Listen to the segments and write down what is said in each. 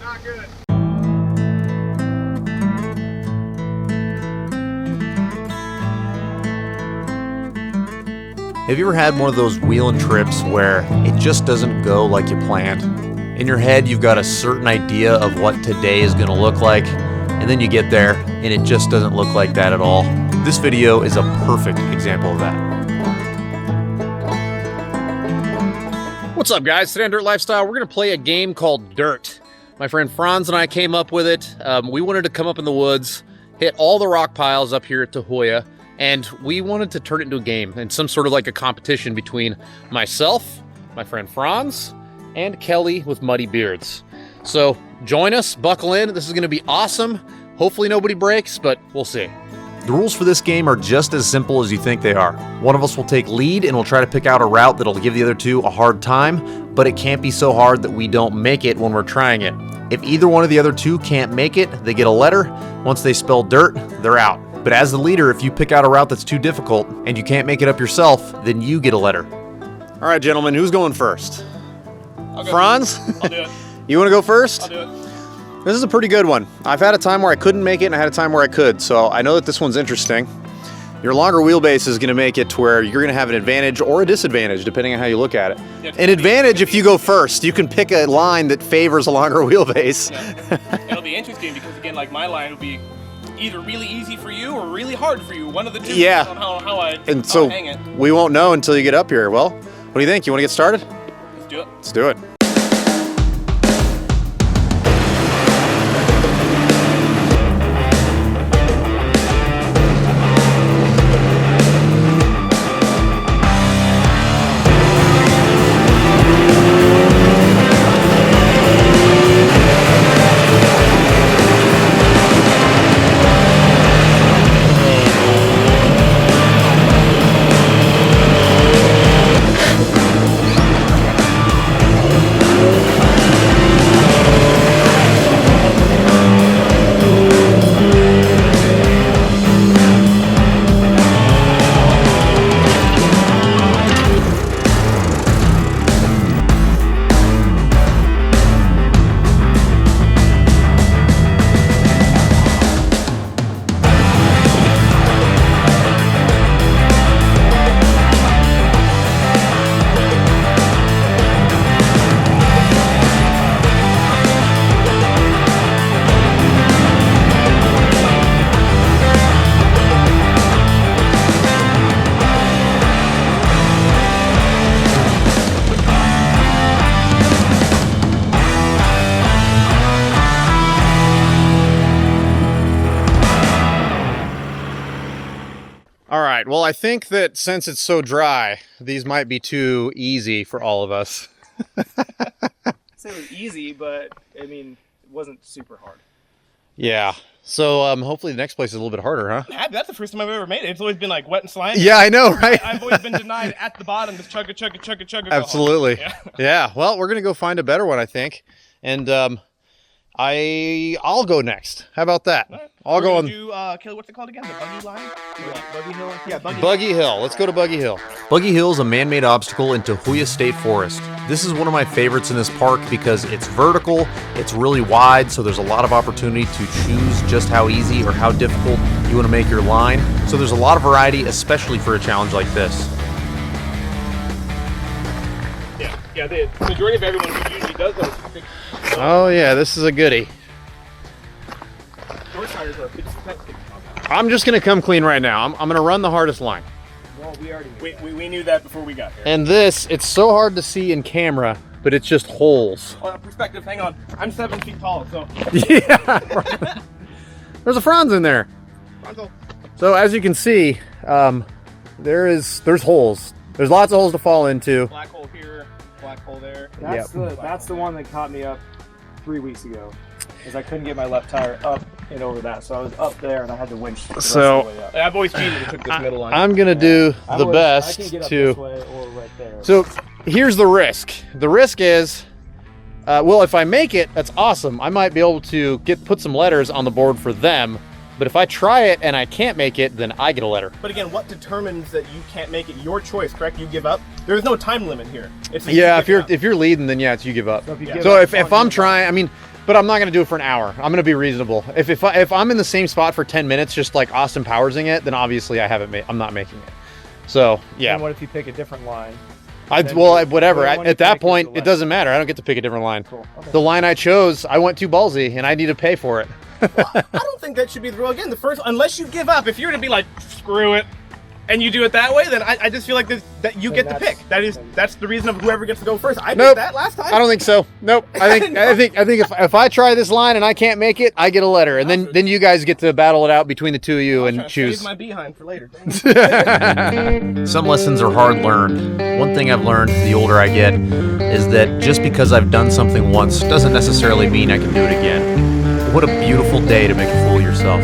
Not good. Have you ever had one of those wheeling trips where it just doesn't go like you planned? In your head, you've got a certain idea of what today is going to look like, and then you get there, and it just doesn't look like that at all. This video is a perfect example of that. What's up, guys? Today on Dirt Lifestyle, we're going to play a game called Dirt. My friend Franz and I came up with it. We wanted to come up in the woods, hit all the rock piles up here at Tahoya, and we wanted to turn it into a game and some sort of like a competition between myself, my friend Franz, and Kelly with Muddy Beards. So join us, buckle in. This is going to be awesome. Hopefully nobody breaks, but we'll see. The rules for this game are just as simple as you think they are. One of us will take lead and we'll try to pick out a route that'll give the other two a hard time, but it can't be so hard that we don't make it when we're trying it. If either one of the other two can't make it, they get a letter. Once they spell dirt, they're out. But as the leader, if you pick out a route that's too difficult and you can't make it up yourself, then you get a letter. All right, gentlemen, who's going first? Franz? I'll do it. You want to go first? I'll do it. This is a pretty good one. I've had a time where I couldn't make it and I had a time where I could, so I know that this one's interesting. Your longer wheelbase is going to make it to where you're going to have an advantage or a disadvantage, depending on how you look at it. Yeah, an advantage if you go first. You can pick a line that favors a longer wheelbase. Yeah. It'll be interesting because, again, like my line will be either really easy for you or really hard for you. One of the two. Yeah. On how I hang it. We won't know until you get up here. Well, what do you think? You want to get started? Let's do it. Let's do it. All right, well, I think that since it's so dry, these might be too easy for all of us. So it was easy, but I mean, it wasn't super hard. Yeah, so hopefully the next place is a little bit harder, huh? That's the first time I've ever made it. It's always been like wet and slimy. Yeah, I know, right? I've always been denied at the bottom, just chugga, chugga, chugga, chugga. Absolutely. Yeah. Yeah, well, we're going to go find a better one, I think. And I'll go next. How about that? Right. I'll go on Kelly, what's it called again? The Buggy line? Buggy Hill? Yeah, Buggy Hill. Let's go to Buggy Hill. Buggy Hill is a man-made obstacle in Tahoya State Forest. This is one of my favorites in this park because it's vertical, it's really wide, so there's a lot of opportunity to choose just how easy or how difficult you want to make your line. So there's a lot of variety, especially for a challenge like this. Yeah, the majority of everyone who usually does those. Oh yeah, this is a goodie. Short tires are 50%. I'm just going to come clean right now. I'm going to run the hardest line. Well, we knew that before we got there. And this, it's so hard to see in camera, but it's just holes. Perspective, hang on. I'm 7 feet tall, so. Yeah. There's a Franz in there. Frontal. So as you can see, there's holes. There's lots of holes to fall into. Black hole here, black hole there. That's the one that caught me up 3 weeks ago, because I couldn't get my left tire up and over that, so I was up there and I had to winch the rest of the way up. I've always cheated and took this middle line. I'm gonna do the I best can get up to. this way or right there. So here's the risk. The risk is, well, if I make it, that's awesome. I might be able to put some letters on the board for them. But if I try it and I can't make it, then I get a letter. But again, what determines that you can't make it? Your choice, correct? You give up. There's no time limit here. It's Yeah, if you're leading, then yeah, it's you give up. So if you give So up, if I'm trying, I mean, But I'm not gonna do it for an hour. I'm gonna be reasonable. If I'm in the same spot for 10 minutes, just like Austin Powersing it, then obviously I'm not making it. So yeah. And what if you pick a different line? Whatever. The one you At that pick is point, the it doesn't matter. I don't get to pick a different line. Cool. Okay. The line I chose, I went too ballsy, and I need to pay for it. Well, I don't think that should be the rule. Again, the first, unless you give up, if you're to be like, screw it, and you do it that way, then I just feel like that you get to pick. That's the reason of whoever gets to go first. I did that last time. I don't think so. Nope. I think if I try this line and I can't make it, I get a letter, and then you guys get to battle it out between the two of you and choose. Save my behind for later. Some lessons are hard learned. One thing I've learned the older I get is that just because I've done something once doesn't necessarily mean I can do it again. What a beautiful day to make a fool of yourself.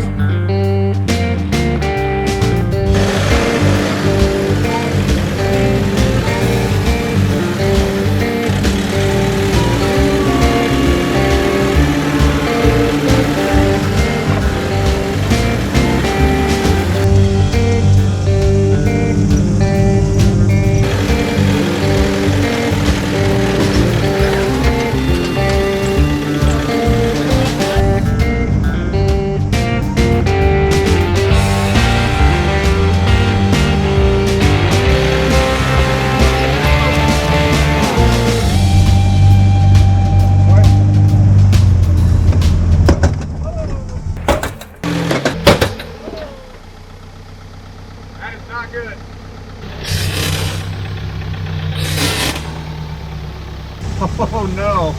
Oh no.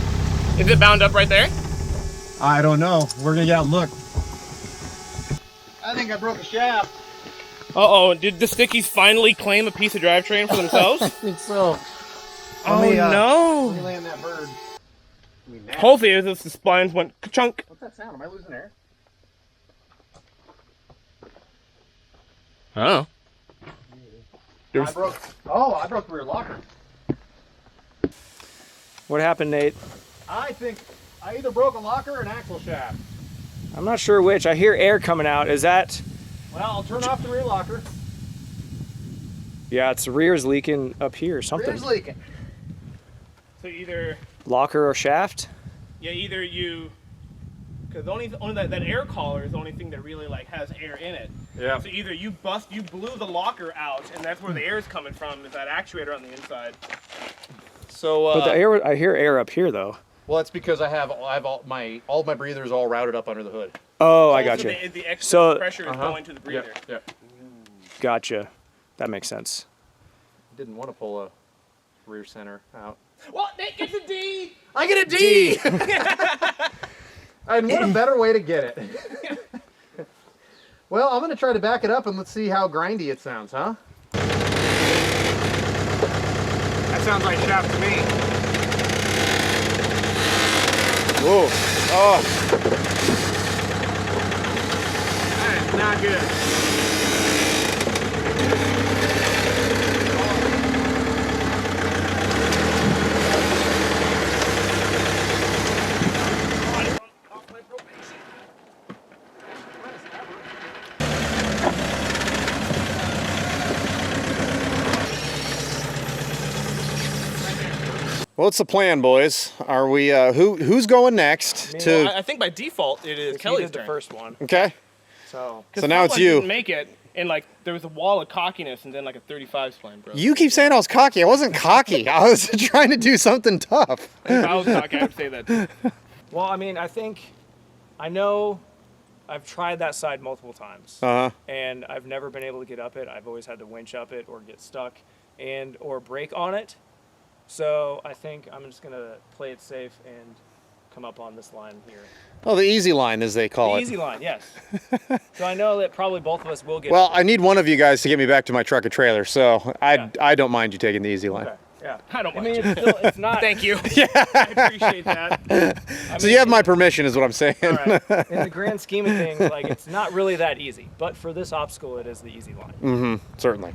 Is it bound up right there? I don't know. We're gonna get out and look. I think I broke a shaft. Uh-oh, did the stickies finally claim a piece of drivetrain for themselves? I think so. Oh Let me no! land that bird. Hopefully it was the splines went ka-chunk. What's that sound? Am I losing air? Oh. I broke the rear locker. What happened, Nate? I think I either broke a locker or an axle shaft. I'm not sure which. I hear air coming out. Is that... Well, I'll turn off the rear locker. Yeah, it's the rear's leaking up here or something. Rear's leaking. So either... Locker or shaft? Yeah, either you... Because only that air collar is the only thing that really like has air in it. Yeah. So either you blew the locker out, and that's where the air is coming from, is that actuator on the inside. So, But the air, I hear air up here though. Well, it's because I have all my breathers all routed up under the hood. Oh, I got so you. The extra pressure is going to the breather. Yeah. Gotcha. That makes sense. Didn't want to pull a rear center out. Well, Nate gets a D! I get a D! And what a better way to get it. Well, I'm going to try to back it up and let's see how grindy it sounds, huh? That sounds like shaft to me. Whoa. Oh. That is not good. What's the plan, boys? Are we who's going next I think by default it is Kelly's the turn. first one. Okay. So now it's you. Didn't make it, and like there was a wall of cockiness, and then like a 35 spline, bro. You keep saying I was cocky. I wasn't cocky. I was trying to do something tough. If I was cocky, I would say that. well, I mean, I know I've tried that side multiple times. And I've never been able to get up it. I've always had to winch up it or get stuck or brake on it. So I think I'm just gonna play it safe and come up on this line here. Oh, the easy line, as they call The it. easy line, yes. So I know that probably both of us will get. Well, I need one of you guys to get me back to my truck or trailer, so I don't mind you taking the easy line. Okay. Yeah, I don't mind. I mean, it's not. Thank you. Yeah, I appreciate that. So you have my permission, is what I'm saying. All right. In the grand scheme of things, like it's not really that easy. But for this obstacle, it is the easy line. Mm-hmm. Certainly.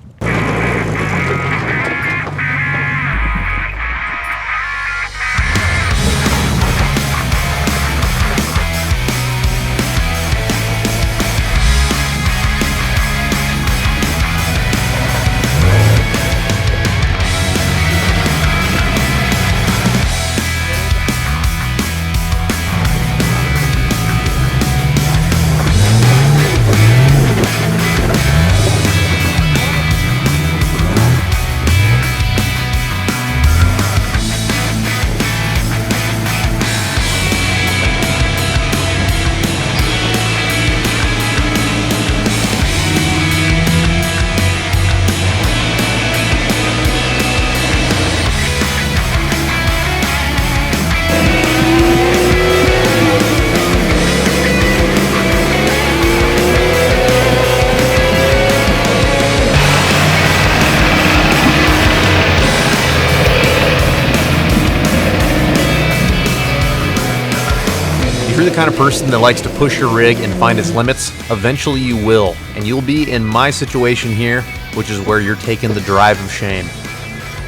you're the kind of person that likes to push your rig and find its limits, eventually you will, and you'll be in my situation here, which is where you're taking the drive of shame.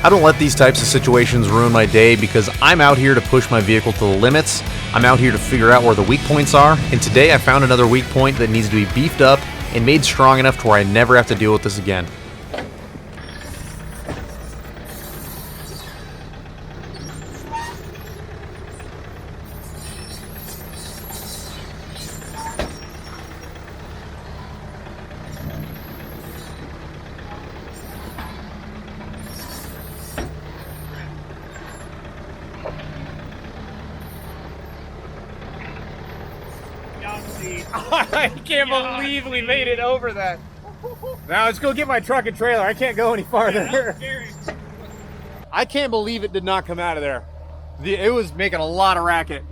I don't let these types of situations ruin my day because I'm out here to push my vehicle to the limits. I'm out here to figure out where the weak points are, and today I found another weak point that needs to be beefed up and made strong enough to where I never have to deal with this again. I can't believe we made it over that. Now let's go get my truck and trailer. I can't go any farther. I can't believe it did not come out of there. It was making a lot of racket.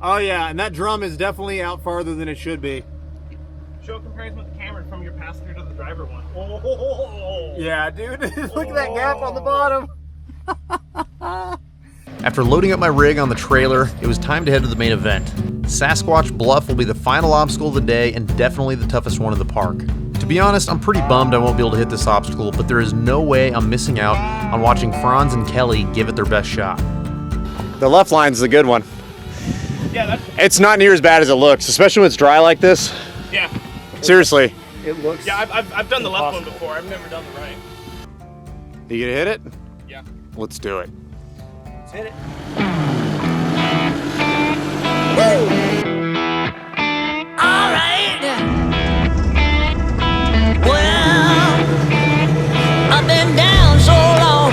Oh yeah, and that drum is definitely out farther than it should be. Show a comparison with the camera from your passenger to the driver one. Oh. Yeah, dude. Look at that gap on the bottom. After loading up my rig on the trailer, it was time to head to the main event. Sasquatch Bluff will be the final obstacle of the day and definitely the toughest one in the park. To be honest, I'm pretty bummed I won't be able to hit this obstacle, but there is no way I'm missing out on watching Franz and Kelly give it their best shot. The left line's the good one. Yeah, It's not near as bad as it looks, especially when it's dry like this. yeah. Seriously. It looks. Yeah, I've done the left one before. I've never done the right. You gonna hit it? Yeah. Let's do it. Let's hit it. Alright. Well, I've been down so long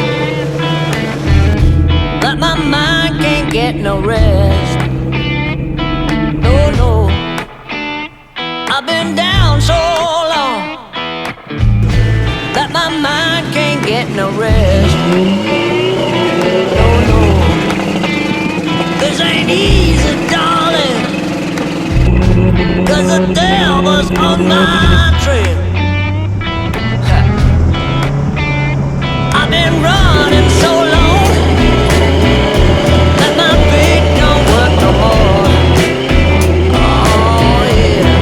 that my mind can't get no rest. No, no. I've been down so long that my mind can't get no rest. No, no. This ain't easy, darling, 'cause the devil's on my trail. I've been running so long that my feet don't work no more. Oh yeah.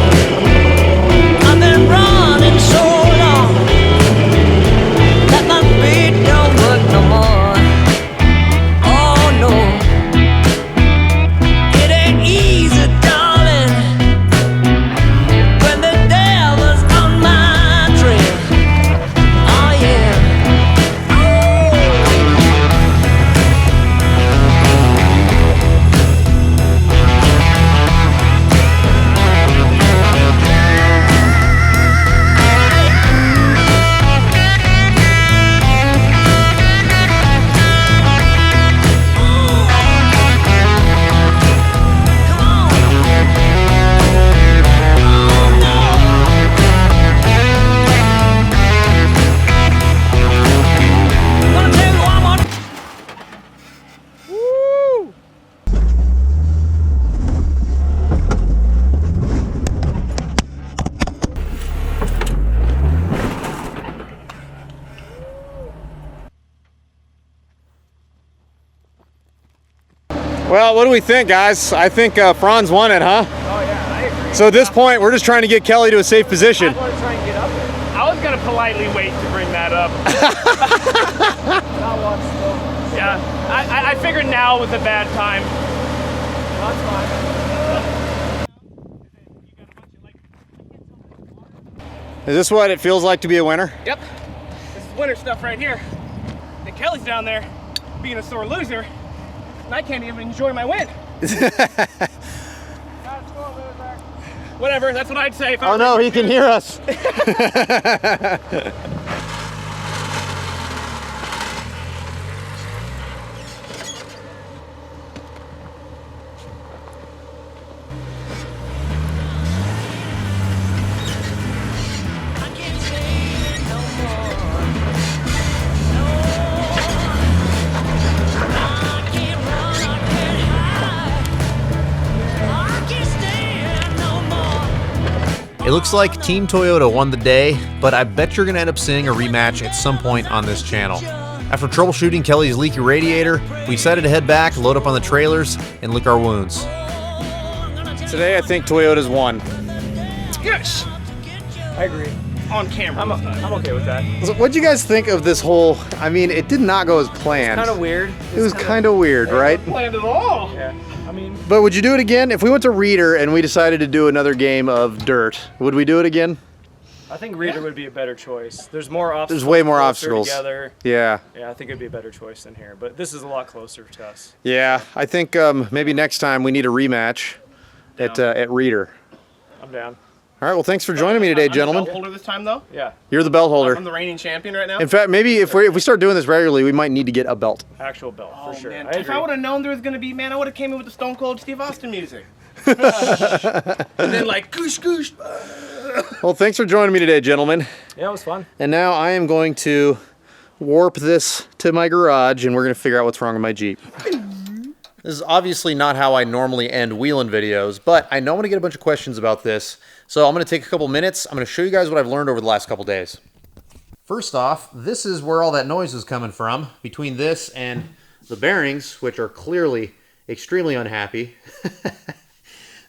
I've been running so long that my feet don't work no more. Oh no. It ain't easy, darling, when the devil's on my trail. Oh yeah. Gonna tell you one more. Well, what do we think, guys? I think Franz won it, huh? Oh yeah, I agree. So at this point, we're just trying to get Kelly to a safe position. I want to try and get up there. I was gonna politely wait to bring that up. Not watch slow. Yeah, I figured now was a bad time. That's fine. Is this what it feels like to be a winner? Yep. This is winter stuff right here. And Kelly's down there being a sore loser, and I can't even enjoy my win. Whatever, that's what I'd say if I Oh were no, in he can your hear us. I can't say no more. No. I can't run, I can't hide. I can't stand no more. It looks like Team Toyota won the day, but I bet you're going to end up seeing a rematch at some point on this channel. After troubleshooting Kelly's leaky radiator, we decided to head back, load up on the trailers, and lick our wounds. I'm Today, I think Toyota's won. Yes. I agree. On camera. I'm okay with that. So what'd you guys think of this whole? I mean, it did not go as planned. Kind of weird. It was kind of weird, right? Planned at all. Yeah. I mean, But would you do it again if we went to Reader and we decided to do another game of Dirt? Would we do it again? I think Reader would be a better choice. There's more obstacles. There's way more closer obstacles. Together. Yeah. Yeah, I think it'd be a better choice than here. But this is a lot closer to us. Yeah. I think maybe next time we need a rematch at Reader. I'm down. All right. Well, thanks for joining me today, I'm the gentlemen. belt holder this time, though. Yeah. You're the belt holder. I'm the reigning champion right now. In fact, maybe if we start doing this regularly, we might need to get a belt. Actual belt for sure. Man, I if agree. I would have known there was gonna be, man, I would have came in with the Stone Cold Steve Austin music. And then like goosh goosh. Well, thanks for joining me today, gentlemen. Yeah, it was fun. And now I am going to warp this to my garage, and we're going to figure out what's wrong with my Jeep. This is obviously not how I normally end wheeling videos, but I know I'm going to get a bunch of questions about this. So I'm going to take a couple minutes. I'm going to show you guys what I've learned over the last couple days. First off, this is where all that noise is coming from, between this and the bearings, which are clearly extremely unhappy.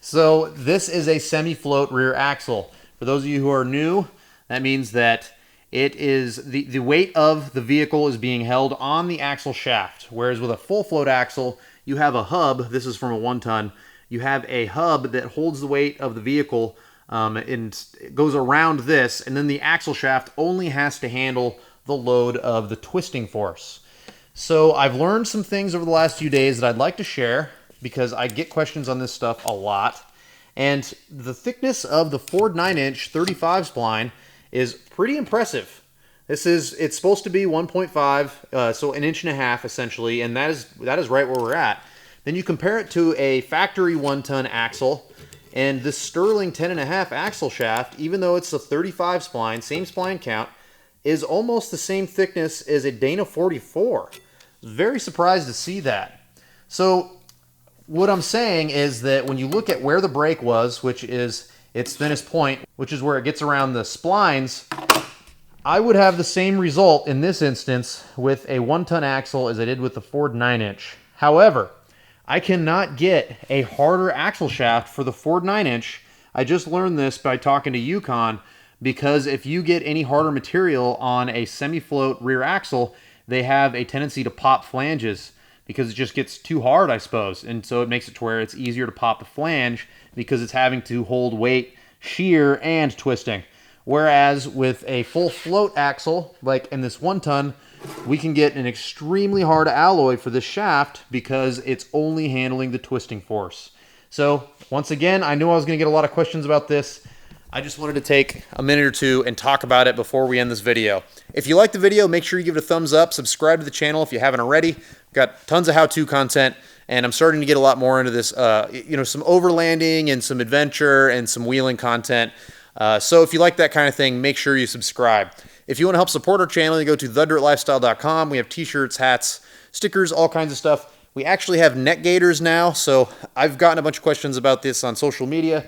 So this is a semi-float rear axle. For those of you who are new, that means that it is the weight of the vehicle is being held on the axle shaft, whereas with a full float axle, you have a hub. This is from a 1-ton. You have a hub that holds the weight of the vehicle and it goes around this, and then the axle shaft only has to handle the load of the twisting force. So I've learned some things over the last few days that I'd like to share because I get questions on this stuff a lot. And the thickness of the Ford 9-inch 35 spline is pretty impressive. It's supposed to be 1.5, so 1.5 inches essentially, and that is right where we're at. Then you compare it to a factory 1-ton axle, and this Sterling 10.5 axle shaft, even though it's a 35 spline, same spline count, is almost the same thickness as a Dana 44. Very surprised to see that. So what I'm saying is that when you look at where the brake was, which is its thinnest point, which is where it gets around the splines, I would have the same result in this instance with a 1-ton axle as I did with the Ford 9-inch. However, I cannot get a harder axle shaft for the Ford 9-inch. I just learned this by talking to Yukon, because if you get any harder material on a semi-float rear axle, they have a tendency to pop flanges because it just gets too hard, I suppose. And so it makes it to where it's easier to pop the flange because it's having to hold weight, shear, and twisting. Whereas with a full float axle, like in this 1-ton, we can get an extremely hard alloy for this shaft because it's only handling the twisting force. So once again, I knew I was going to get a lot of questions about this. I just wanted to take a minute or two and talk about it before we end this video. If you like the video, make sure you give it a thumbs up. Subscribe to the channel if you haven't already. We've got tons of how-to content, and I'm starting to get a lot more into this, some overlanding and some adventure and some wheeling content. So if you like that kind of thing, make sure you subscribe. If you want to help support our channel, you go to thedirtlifestyle.com. We have t-shirts, hats, stickers, all kinds of stuff. We actually have neck gaiters now, so I've gotten a bunch of questions about this on social media.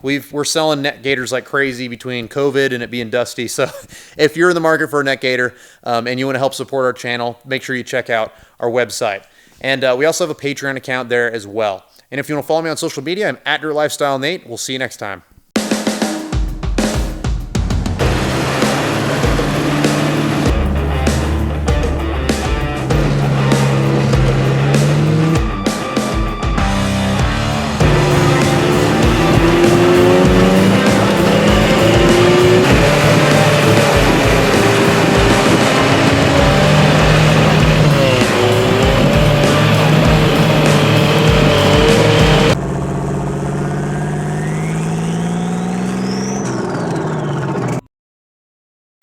We're selling net gaiters like crazy between COVID and it being dusty. So if you're in the market for a net gaiter and you want to help support our channel, make sure you check out our website. And we also have a Patreon account there as well. And if you want to follow me on social media, I'm @DirtLifestyleNate. We'll see you next time.